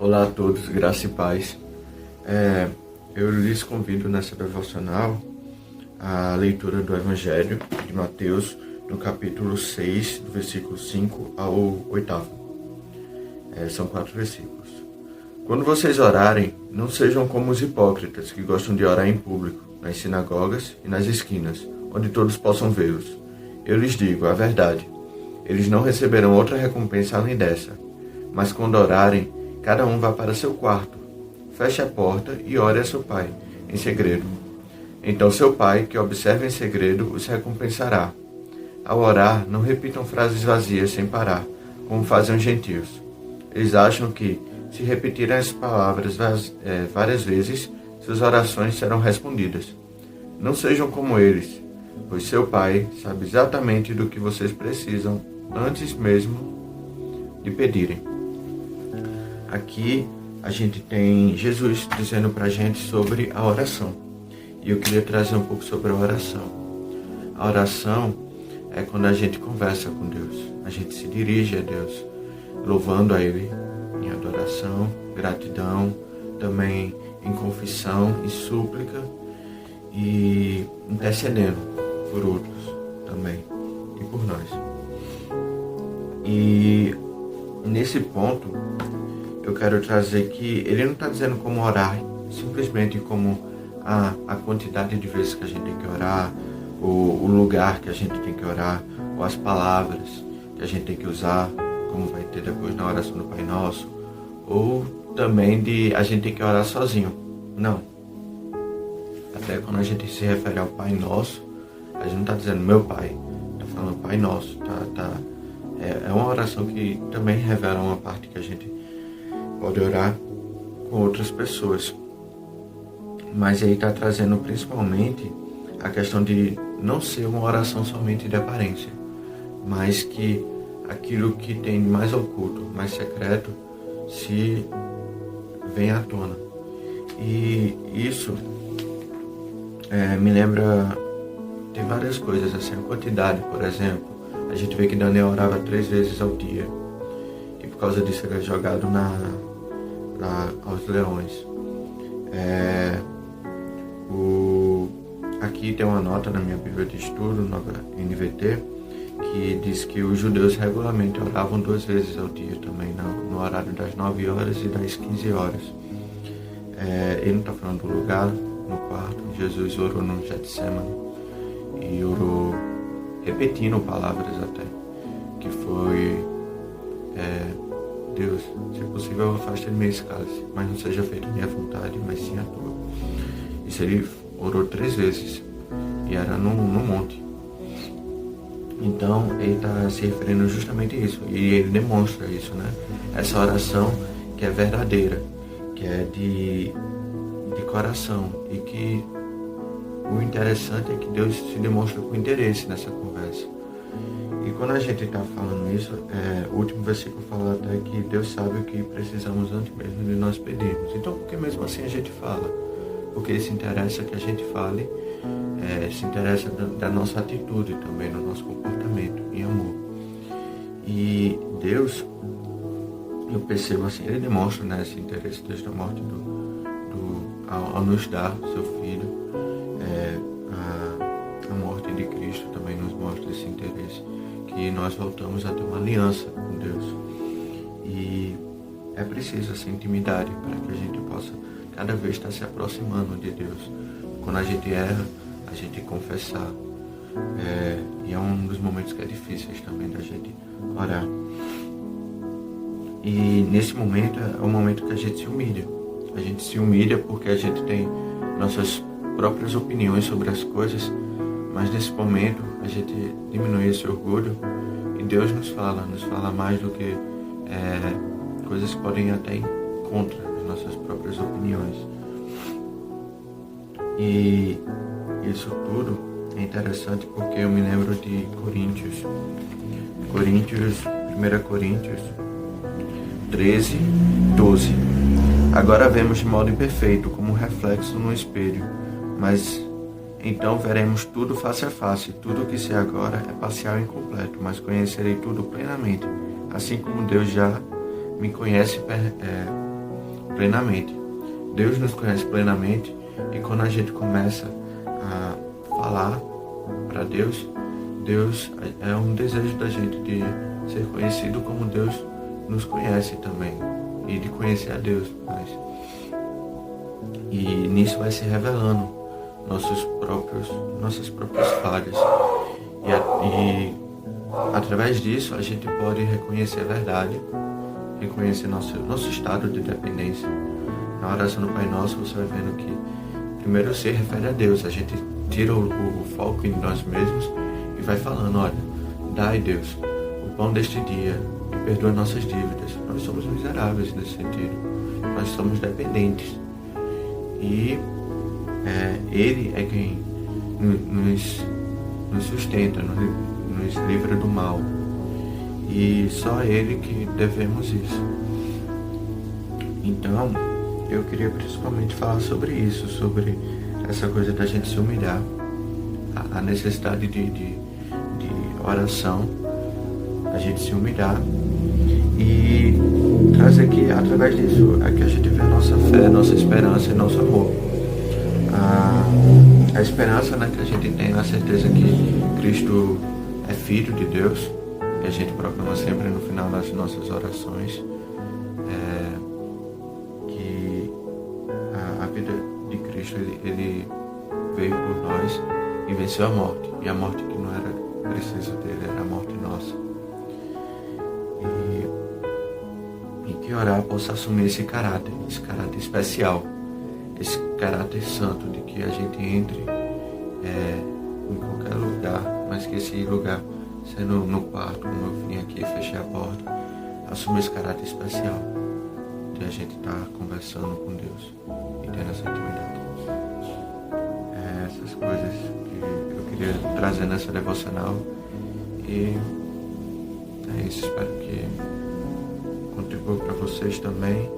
Olá a todos, graça e paz. Eu lhes convido nessa devocional a leitura do Evangelho de Mateus, no capítulo 6, do versículo 5 ao 8º. São 4 versículos. Quando vocês orarem, não sejam como os hipócritas que gostam de orar em público, nas sinagogas e nas esquinas, onde todos possam vê-los. Eu lhes digo a verdade, eles não receberão outra recompensa além dessa. Mas quando orarem, cada um vá para seu quarto, feche a porta e ore a seu pai, em segredo. Então seu pai, que observa em segredo, os recompensará. Ao orar, não repitam frases vazias sem parar, como fazem os gentios. Eles acham que, se repetirem as palavras várias vezes, suas orações serão respondidas. Não sejam como eles, pois seu pai sabe exatamente do que vocês precisam antes mesmo de pedirem. Aqui a gente tem Jesus dizendo para a gente sobre a oração. E eu queria trazer um pouco sobre a oração. A oração é quando a gente conversa com Deus. A gente se dirige a Deus, louvando a Ele em adoração, gratidão, também em confissão e súplica e intercedendo por outros também e por nós. E nesse ponto, eu quero trazer que ele não está dizendo como orar, simplesmente como a quantidade de vezes que a gente tem que orar, ou o lugar que a gente tem que orar, ou as palavras que a gente tem que usar, como vai ter depois na oração do Pai Nosso, ou também de a gente tem que orar sozinho. Não. Até quando a gente se refere ao Pai Nosso, a gente não está dizendo meu Pai, está falando Pai Nosso. É uma oração que também revela uma parte que a gente pode orar com outras pessoas. Mas aí está trazendo principalmente a questão de não ser uma oração somente de aparência, mas que aquilo que tem mais oculto, mais secreto, se vem à tona. E isso me lembra de várias coisas, assim, a quantidade, por exemplo. A gente vê que Daniel orava 3 vezes ao dia. E por causa disso ele é jogado aos leões. Aqui tem uma nota na minha Bíblia de Estudo, nova NVT, que diz que os judeus regularmente oravam 2 vezes ao dia também, no horário das 9 horas e das 15 horas. Ele não está falando do lugar, no quarto. Jesus orou no Getsemane e orou repetindo palavras até, que foi Deus, se possível afaste de mim esse cálice, mas não seja feita a minha vontade, mas sim a tua. Isso ele orou 3 vezes e era no monte. Então ele está se referindo justamente a isso, e ele demonstra isso, né? Essa oração que é verdadeira, que é de coração, e que o interessante é que Deus se demonstra com interesse nessa conversa. E quando a gente está falando isso, o último versículo fala até que Deus sabe o que precisamos antes mesmo de nós pedirmos. Então, por que mesmo assim a gente fala? Porque Ele se interessa que a gente fale, se interessa da nossa atitude também, do nosso comportamento, em amor. E Deus, eu percebo assim, Ele demonstra, né, esse interesse desde a morte ao nos dar seu Filho. A morte de Cristo também nos mostra esse interesse, que nós voltamos a ter uma aliança com Deus. E é preciso essa intimidade para que a gente possa cada vez estar se aproximando de Deus. Quando a gente erra, a gente confessar. E é um dos momentos que é difíceis também da gente orar. E nesse momento é o momento que a gente se humilha. A gente se humilha porque a gente tem nossas próprias opiniões sobre as coisas, mas nesse momento a gente diminui esse orgulho e Deus nos fala mais do que coisas que podem ir até ir contra as nossas próprias opiniões. E isso tudo é interessante porque eu me lembro de Coríntios, 1 Coríntios 13, 12. Agora vemos de modo imperfeito, como um reflexo no espelho, mas então veremos tudo face a face. Tudo o que sei agora é parcial e incompleto, mas conhecerei tudo plenamente, assim como Deus já me conhece plenamente. Deus nos conhece plenamente, e quando a gente começa a falar para Deus, Deus é um desejo da gente de ser conhecido como Deus nos conhece também, e de conhecer a Deus mais. E nisso vai se revelando nossas próprias falhas. E através disso a gente pode reconhecer a verdade, reconhecer nosso estado de dependência. Na oração do Pai Nosso você vai vendo que primeiro se refere a Deus, a gente tira o foco em nós mesmos e vai falando, olha, dai Deus o pão deste dia e perdoa nossas dívidas. Nós somos miseráveis nesse sentido, nós somos dependentes. E Ele é quem nos sustenta, nos livra do mal. E só a Ele que devemos isso. Então, eu queria principalmente falar sobre isso, sobre essa coisa da gente se humilhar, a necessidade de oração, a gente se humilhar e trazer que através disso é que a gente vê a nossa fé, nossa esperança e nosso amor. A esperança, né, que a gente tem a certeza que Cristo é Filho de Deus, e a gente proclama sempre no final das nossas orações, que a vida de Cristo, ele veio por nós e venceu a morte, e a morte que não era preciso dele, era a morte nossa. E que orar possa assumir esse caráter especial, esse caráter santo, de que a gente entre em qualquer lugar, mas que esse lugar, sendo no quarto, como eu vim aqui, fechei a porta, assumir esse caráter especial, de a gente estar conversando com Deus e tendo essa intimidade. Essas coisas que eu queria trazer nessa devocional, e é isso, espero que contribua para vocês também.